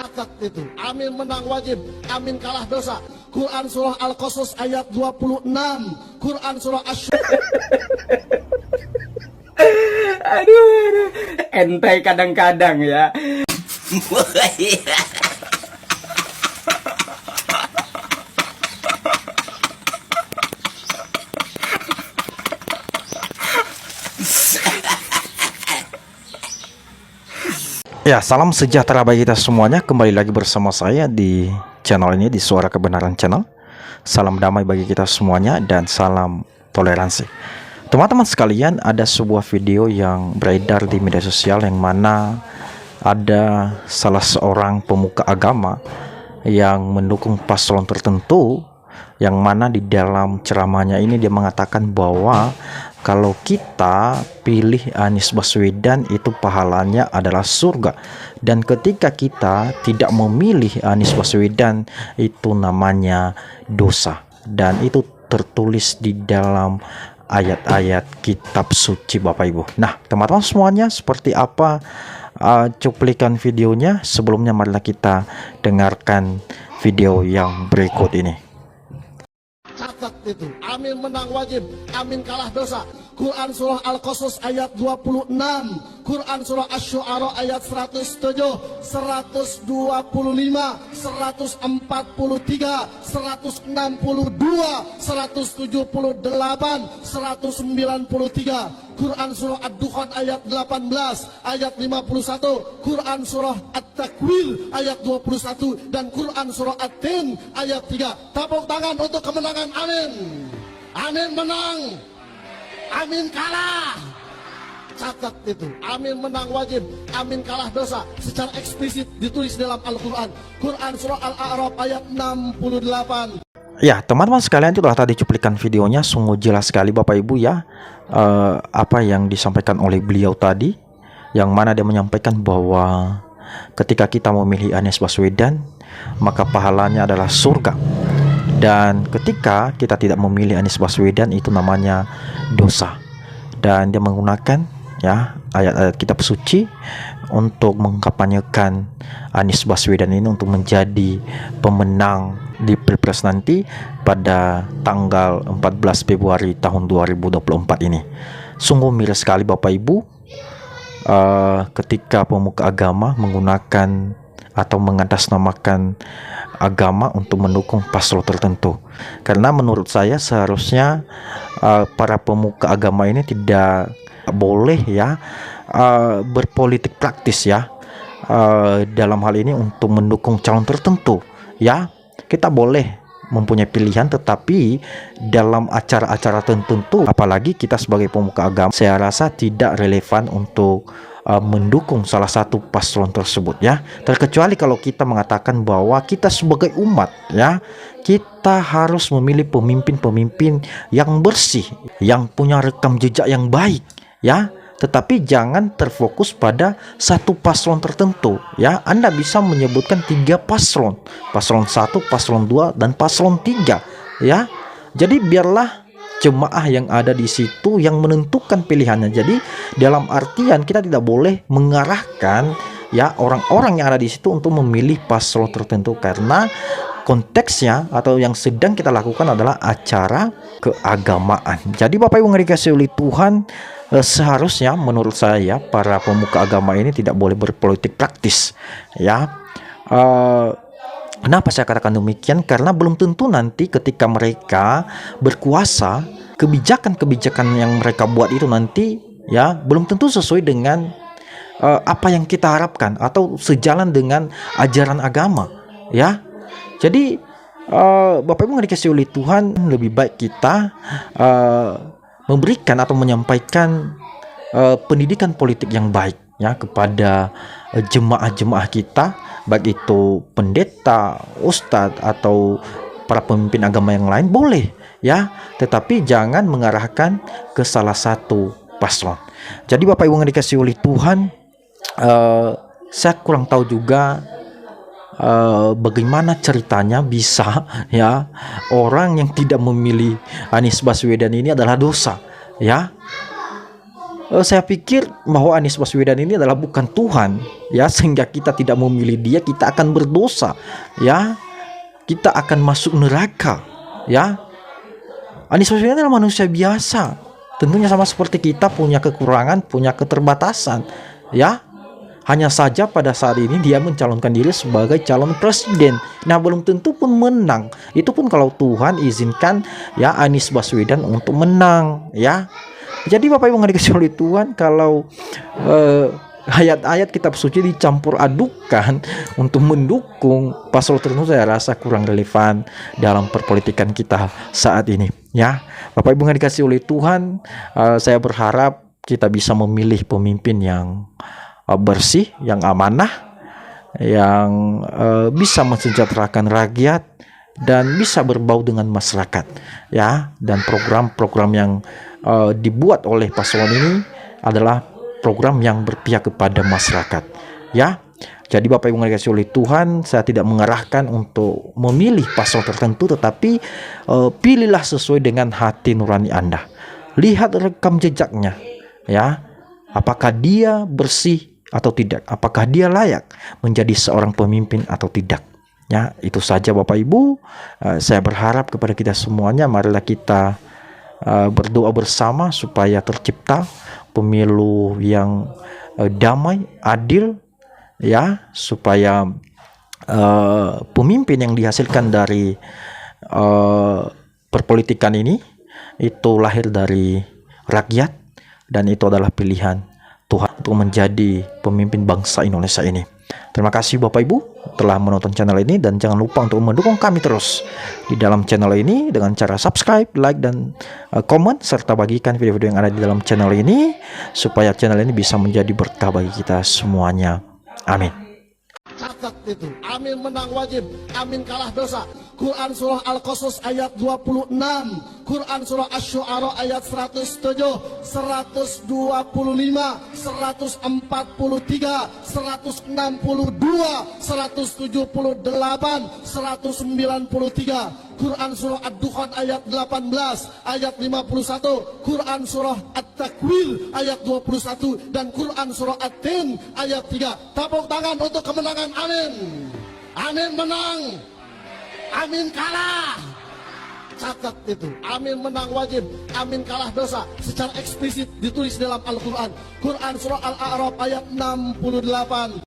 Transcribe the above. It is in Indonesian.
Catat itu. Amin menang wajib, amin kalah dosa. Quran surah Al-Qasas ayat 26. Quran surah Aduh, entai kadang-kadang ya. Ya, salam sejahtera bagi kita semuanya. Kembali lagi bersama saya di channel ini, di Suara Kebenaran Channel. Salam damai bagi kita semuanya dan salam toleransi. Teman-teman sekalian, ada sebuah video yang beredar di media sosial yang mana ada salah seorang pemuka agama yang mendukung paslon tertentu, yang mana di dalam ceramahnya ini dia mengatakan bahwa kalau kita pilih Anies Baswedan itu pahalanya adalah surga, dan ketika kita tidak memilih Anies Baswedan itu namanya dosa, dan itu tertulis di dalam ayat-ayat kitab suci Bapak Ibu. Nah teman-teman semuanya, seperti apa cuplikan videonya? Sebelumnya marilah kita dengarkan video yang berikut ini. Catat itu. Amin menang wajib, amin kalah dosa. Quran surah Al-Qasas ayat 26. Quran surah Asy-Syu'ara ayat 107, 125, 143, 162, 178, 193. Quran surah Ad-Dukhan ayat 18, ayat 51. Quran surah At-Takwir ayat 21 dan Quran surah At-Tin ayat 3. Tepuk tangan untuk kemenangan. Amin. Amin menang, amin kalah. Catat itu. Amin menang wajib, amin kalah dosa. Secara eksplisit ditulis dalam Al-Quran. Quran surah Al-A'raf ayat 68. Ya teman-teman sekalian, itu telah tadi cuplikan videonya. Sungguh jelas sekali Bapak Ibu ya, apa yang disampaikan oleh beliau tadi, yang mana dia menyampaikan bahwa ketika kita memilih Anies Baswedan maka pahalanya adalah surga, dan ketika kita tidak memilih Anies Baswedan itu namanya dosa. Dan dia menggunakan ya ayat-ayat kitab suci untuk mengkampanyekan Anies Baswedan ini untuk menjadi pemenang di Pilpres nanti pada tanggal 14 Februari tahun 2024 ini. Sungguh miris sekali Bapak Ibu, ketika pemuka agama menggunakan atau mengatasnamakan agama untuk mendukung paslon tertentu. Karena menurut saya seharusnya para pemuka agama ini tidak boleh ya berpolitik praktis ya, dalam hal ini untuk mendukung calon tertentu ya. Kita boleh mempunyai pilihan, tetapi dalam acara-acara tertentu, apalagi kita sebagai pemuka agama, saya rasa tidak relevan untuk mendukung salah satu paslon tersebut ya. Terkecuali kalau kita mengatakan bahwa kita sebagai umat ya, kita harus memilih pemimpin-pemimpin yang bersih, yang punya rekam jejak yang baik ya. Tetapi jangan terfokus pada satu paslon tertentu ya. Anda bisa menyebutkan 3 paslon, paslon 1, paslon 2, dan paslon 3 ya. Jadi biarlah jemaah yang ada di situ yang menentukan pilihannya. Jadi dalam artian kita tidak boleh mengarahkan ya orang-orang yang ada di situ untuk memilih paslon tertentu, karena konteksnya atau yang sedang kita lakukan adalah acara keagamaan. Jadi Bapak Ibu yang dikasihi oleh Tuhan, seharusnya menurut saya para pemuka agama ini tidak boleh berpolitik praktis ya. Kenapa saya katakan demikian? Karena belum tentu nanti ketika mereka berkuasa, kebijakan-kebijakan yang mereka buat itu nanti ya belum tentu sesuai dengan apa yang kita harapkan atau sejalan dengan ajaran agama ya. Jadi Bapak Ibu yang dikasihi oleh Tuhan, lebih baik kita memberikan atau menyampaikan pendidikan politik yang baik ya kepada jemaah-jemaah kita, baik itu pendeta, ustadz, atau para pemimpin agama yang lain, boleh ya, tetapi jangan mengarahkan ke salah satu paslon. Jadi Bapak Ibu yang dikasihi oleh Tuhan, saya kurang tahu juga bagaimana ceritanya bisa ya orang yang tidak memilih Anies Baswedan ini adalah dosa ya. saya pikir bahwa Anies Baswedan ini adalah bukan Tuhan, ya, sehingga kita tidak memilih dia, kita akan berdosa, ya, kita akan masuk neraka, ya. Anies Baswedan adalah manusia biasa, tentunya sama seperti kita, punya kekurangan, punya keterbatasan, ya. Hanya saja pada saat ini dia mencalonkan diri sebagai calon presiden. Nah, belum tentu pun menang. Itu pun kalau Tuhan izinkan, ya, Anies Baswedan untuk menang, ya. Jadi Bapak Ibu yang dikasih oleh Tuhan, kalau ayat-ayat kitab suci dicampur adukan untuk mendukung paslon tertentu, saya rasa kurang relevan dalam perpolitikan kita saat ini, ya. Bapak Ibu yang dikasih oleh Tuhan, saya berharap kita bisa memilih pemimpin yang bersih, yang amanah, yang bisa mensejahterakan rakyat dan bisa berbau dengan masyarakat, ya. Dan program-program yang dibuat oleh paslon ini adalah program yang berpihak kepada masyarakat, ya. Jadi Bapak Ibu yang dikasihi oleh Tuhan, saya tidak mengarahkan untuk memilih paslon tertentu, tetapi pilihlah sesuai dengan hati nurani Anda. Lihat rekam jejaknya, ya. Apakah dia bersih atau tidak? Apakah dia layak menjadi seorang pemimpin atau tidak? Ya, itu saja Bapak Ibu. Saya berharap kepada kita semuanya, marilah kita berdoa bersama supaya tercipta pemilu yang damai, adil, ya, supaya pemimpin yang dihasilkan dari perpolitikan ini itu lahir dari rakyat, dan itu adalah pilihan Tuhan untuk menjadi pemimpin bangsa Indonesia ini. Terima kasih Bapak Ibu telah menonton channel ini, dan jangan lupa untuk mendukung kami terus di dalam channel ini dengan cara subscribe, like, dan komen, serta bagikan video-video yang ada di dalam channel ini supaya channel ini bisa menjadi berkah bagi kita semuanya. Amin. Catat itu. Amin menang wajib, amin kalah dosa. Quran surah Al-Qasas ayat 26, Quran surah Asy-Syu'ara ayat 107, 125, 143, 162, 178, 193. Quran surah Ad-Dukhan ayat 18, ayat 51, Quran surah At-Takwir ayat 21, dan Quran surah At-Tin ayat 3. Tepuk tangan untuk kemenangan. Amin. Amin menang, amin kalah. Catat itu. Amin menang wajib, amin kalah dosa. Secara eksplisit ditulis dalam Al-Quran. Quran surah Al-A'raf ayat 68.